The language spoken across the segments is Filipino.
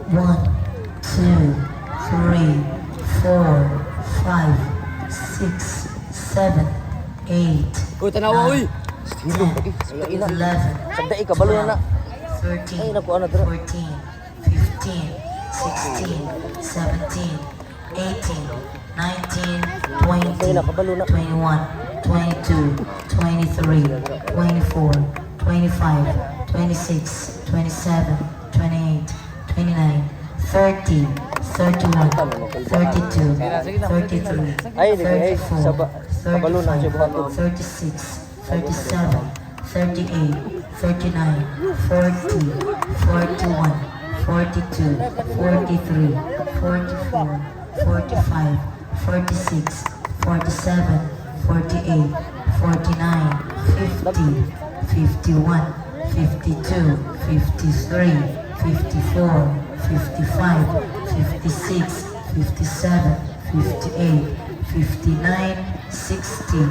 1, 2, 3, 4, 5, 6, 7, 8, Uy, tanawa, uy! 10, 11, Sabdai ka, balo na na. 13, Ay, naku, ano, dra. 14, 15, 16, 17, 18, 19, 20, Ay, nakabalo na. 21, 22, 23, 24, 25, 26, 27, 28, 29, 30, 31, 32, 33, Ay, di ay, 34, saba- kabalo na siya 35, buhaton. 36, 37, 38, 39, 40, 41, 42, 43, 44, 45, 46, 47, 48, 49, 50, 51, 52, 53, 54, 55, 56, 57, 58, 59, 60,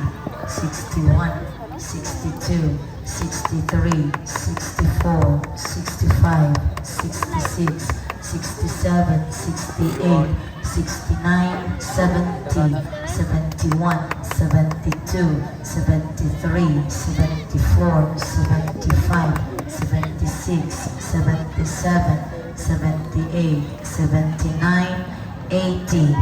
61, 62, 63, 64, 65, 66, 67, 68, 69, 70, 71, 72, 73, 74, 75, 76, 77, 78, 79, 80,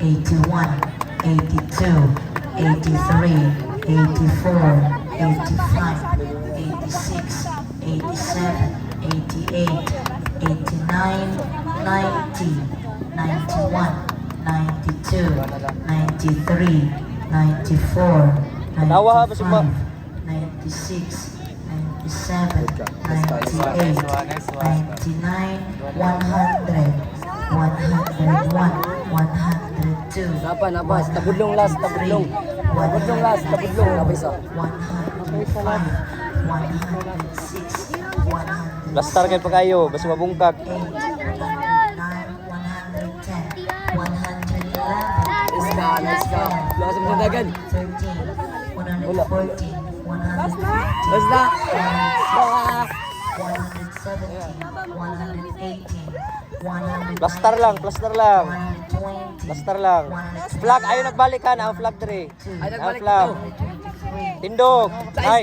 81, 82, 83, 84, 85, 86, 87, 88, 89, 90, 91, 92, 93, 94, Tanawa ha, basig ma. 96, 97, 98, 99, 100, 101, 102, Napa, tabudlong last, tabudlong. Tabudlong last, tabudlong, napa isa. 105, 106, 107, Lastar kayo pa kayo, basta mabungkag. 109, 110, 111, Let's go. Lakas mo sa dagan. 113, 114, 115, Basta. 117, 118, 119, Plastar lang, plastar lang. 120, Plastar lang. Flag, ayaw nagbalik ka na, ang flag 3. Ang flag. Tindog. Ay.